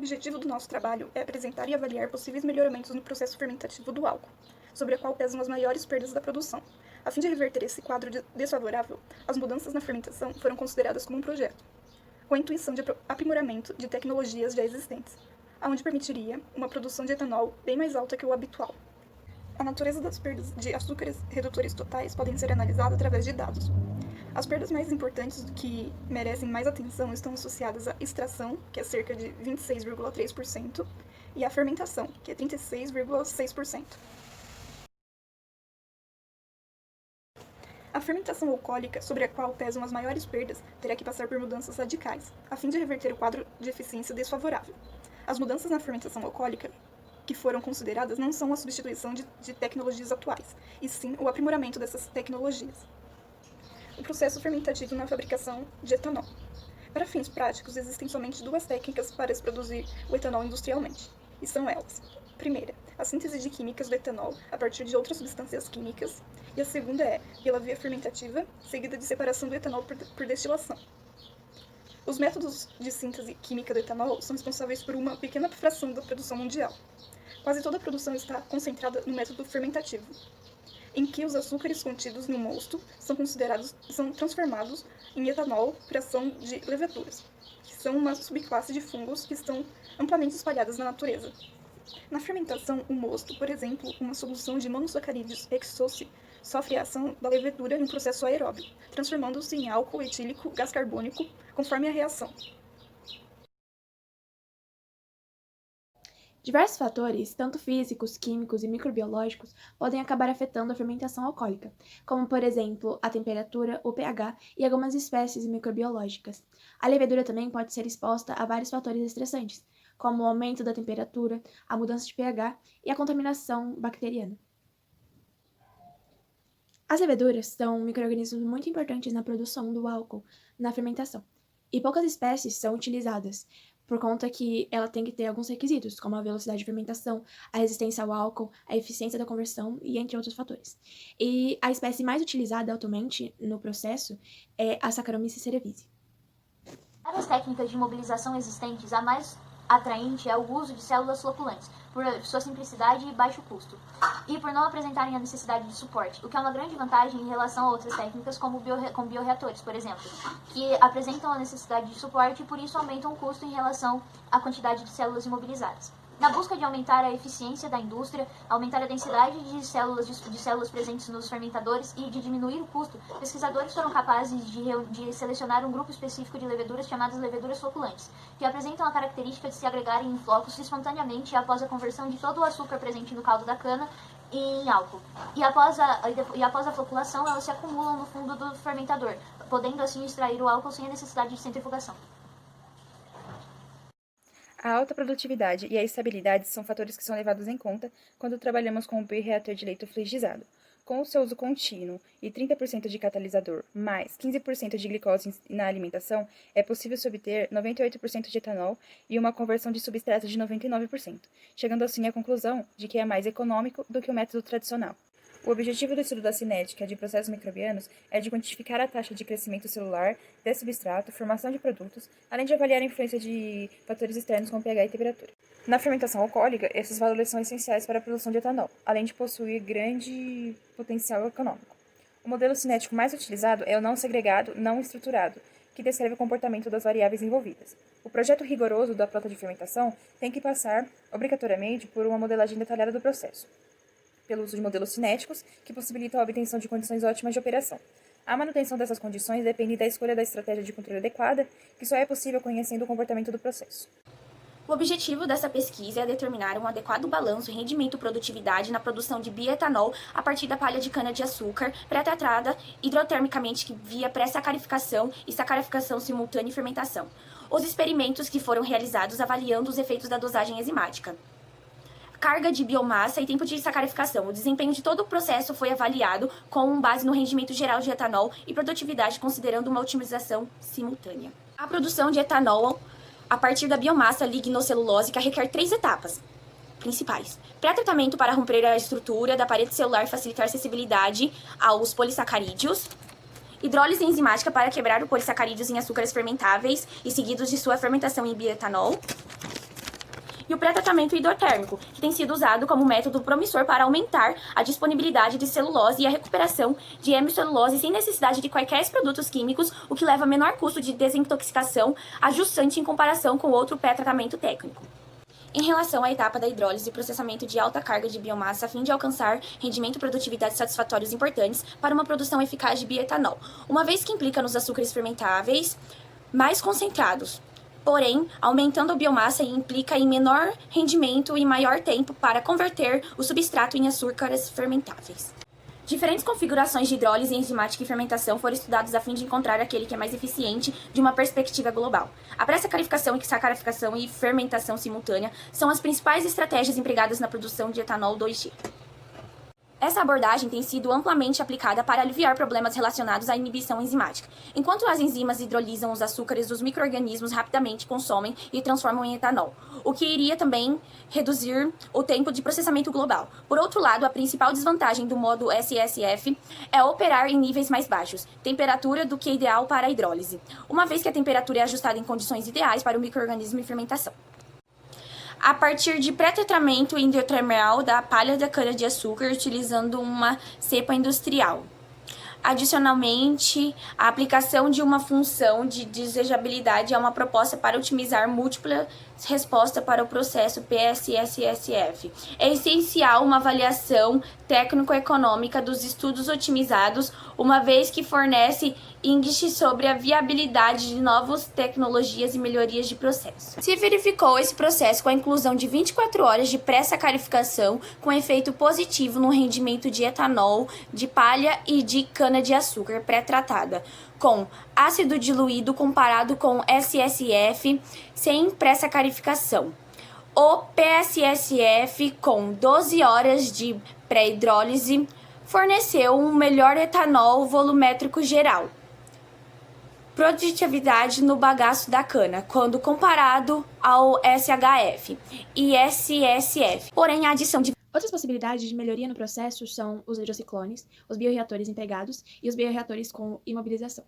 objetivo do nosso trabalho é apresentar e avaliar possíveis melhoramentos no processo fermentativo do álcool, sobre a qual pesam as maiores perdas da produção. A fim de reverter esse quadro desfavorável, as mudanças na fermentação foram consideradas como um projeto, com a intuição de aprimoramento de tecnologias já existentes, onde permitiria uma produção de etanol bem mais alta que o habitual. A natureza das perdas de açúcares redutores totais podem ser analisadas através de dados. As perdas mais importantes que merecem mais atenção estão associadas à extração, que é cerca de 26,3%, e à fermentação, que é 36,6%. A fermentação alcoólica, sobre a qual pesam as maiores perdas, terá que passar por mudanças radicais, a fim de reverter o quadro de eficiência desfavorável. As mudanças na fermentação alcoólica que foram consideradas não são a substituição de tecnologias atuais, e sim o aprimoramento dessas tecnologias. O processo fermentativo na fabricação de etanol. Para fins práticos, existem somente duas técnicas para se produzir o etanol industrialmente, e são elas. Primeira, a síntese de químicas do etanol a partir de outras substâncias químicas, e a segunda é pela via fermentativa, seguida de separação do etanol por destilação. Os métodos de síntese química do etanol são responsáveis por uma pequena fração da produção mundial. Quase toda a produção está concentrada no método fermentativo, em que os açúcares contidos no mosto são transformados em etanol por ação de leveduras, que são uma subclasse de fungos que estão amplamente espalhadas na natureza. Na fermentação, o mosto, por exemplo, uma solução de monossacarídeos hexose, sofre a ação da levedura em um processo aeróbio, transformando-se em álcool etílico gás carbônico, conforme a reação. Diversos fatores, tanto físicos, químicos e microbiológicos, podem acabar afetando a fermentação alcoólica, como, por exemplo, a temperatura, o pH e algumas espécies microbiológicas. A levedura também pode ser exposta a vários fatores estressantes, como o aumento da temperatura, a mudança de pH e a contaminação bacteriana. As leveduras são micro-organismos muito importantes na produção do álcool na fermentação, e poucas espécies são utilizadas, por conta que ela tem que ter alguns requisitos, como a velocidade de fermentação, a resistência ao álcool, a eficiência da conversão e entre outros fatores. E a espécie mais utilizada atualmente no processo é a Saccharomyces cerevisiae. Para as técnicas de mobilização existentes, a mais atraente é o uso de células floculantes, por sua simplicidade e baixo custo, e por não apresentarem a necessidade de suporte, o que é uma grande vantagem em relação a outras técnicas como bioreatores, por exemplo, que apresentam a necessidade de suporte e por isso aumentam o custo em relação à quantidade de células imobilizadas. Na busca de aumentar a eficiência da indústria, aumentar a densidade de células presentes nos fermentadores e de diminuir o custo, pesquisadores foram capazes de selecionar um grupo específico de leveduras chamadas leveduras floculantes, que apresentam a característica de se agregarem em flocos espontaneamente após a conversão de todo o açúcar presente no caldo da cana em álcool. E após a floculação, elas se acumulam no fundo do fermentador, podendo assim extrair o álcool sem a necessidade de centrifugação. A alta produtividade e a estabilidade são fatores que são levados em conta quando trabalhamos com o bioreator de leite fluidizado. Com o seu uso contínuo e 30% de catalisador, mais 15% de glicose na alimentação, é possível se obter 98% de etanol e uma conversão de substrato de 99%, chegando assim à conclusão de que é mais econômico do que o método tradicional. O objetivo do estudo da cinética de processos microbianos é de quantificar a taxa de crescimento celular, de substrato, formação de produtos, além de avaliar a influência de fatores externos como pH e temperatura. Na fermentação alcoólica, esses valores são essenciais para a produção de etanol, além de possuir grande potencial econômico. O modelo cinético mais utilizado é o não segregado, não estruturado, que descreve o comportamento das variáveis envolvidas. O projeto rigoroso da planta de fermentação tem que passar, obrigatoriamente, por uma modelagem detalhada do processo, pelo uso de modelos cinéticos, que possibilitam a obtenção de condições ótimas de operação. A manutenção dessas condições depende da escolha da estratégia de controle adequada, que só é possível conhecendo o comportamento do processo. O objetivo dessa pesquisa é determinar um adequado balanço rendimento-produtividade na produção de bioetanol a partir da palha de cana-de-açúcar pré-tratada hidrotermicamente via pré-sacarificação e sacarificação simultânea e fermentação. Os experimentos que foram realizados avaliando os efeitos da dosagem enzimática. Carga de biomassa e tempo de sacarificação. O desempenho de todo o processo foi avaliado com base no rendimento geral de etanol e produtividade, considerando uma otimização simultânea. A produção de etanol a partir da biomassa lignocelulósica requer 3 etapas principais. Pré-tratamento para romper a estrutura da parede celular e facilitar a acessibilidade aos polissacarídeos. Hidrólise enzimática para quebrar os polissacarídeos em açúcares fermentáveis e seguidos de sua fermentação em bioetanol. e o pré-tratamento hidrotérmico, que tem sido usado como método promissor para aumentar a disponibilidade de celulose e a recuperação de hemicelulose sem necessidade de quaisquer produtos químicos, o que leva a menor custo de desintoxicação ajustante em comparação com outro pré-tratamento técnico. Em relação à etapa da hidrólise e processamento de alta carga de biomassa a fim de alcançar rendimento e produtividade satisfatórios importantes para uma produção eficaz de bioetanol, uma vez que implica nos açúcares fermentáveis mais concentrados. Porém, aumentando a biomassa implica em menor rendimento e maior tempo para converter o substrato em açúcares fermentáveis. Diferentes configurações de hidrólise, enzimática e fermentação foram estudados a fim de encontrar aquele que é mais eficiente de uma perspectiva global. A pré-sacarificação, sacarificação e fermentação simultânea são as principais estratégias empregadas na produção de etanol 2G. Essa abordagem tem sido amplamente aplicada para aliviar problemas relacionados à inibição enzimática. Enquanto as enzimas hidrolisam os açúcares, os micro-organismos rapidamente consomem e transformam em etanol, o que iria também reduzir o tempo de processamento global. Por outro lado, a principal desvantagem do modo SSF é operar em níveis mais baixos, temperatura do que ideal para a hidrólise, uma vez que a temperatura é ajustada em condições ideais para o micro-organismo em fermentação. A partir de pré-tratamento endothermal da palha da cana-de-açúcar utilizando uma cepa industrial. Adicionalmente, a aplicação de uma função de desejabilidade é uma proposta para otimizar múltiplas respostas para o processo PSSSF. É essencial uma avaliação técnico-econômica dos estudos otimizados, uma vez que fornece índices sobre a viabilidade de novas tecnologias e melhorias de processo. Se verificou esse processo com a inclusão de 24 horas de pré-sacarificação, com efeito positivo no rendimento de etanol, de palha e de cana-de-açúcar pré-tratada, com ácido diluído comparado com SSF sem pré-sacarificação. O PSSF, com 12 horas de pré-hidrólise, forneceu um melhor etanol volumétrico geral. Produtividade no bagaço da cana, quando comparado ao SHF e SSF. Porém, a adição de Outras possibilidades de melhoria no processo são os hidrociclones, os bioreatores empregados e os bioreatores com imobilização.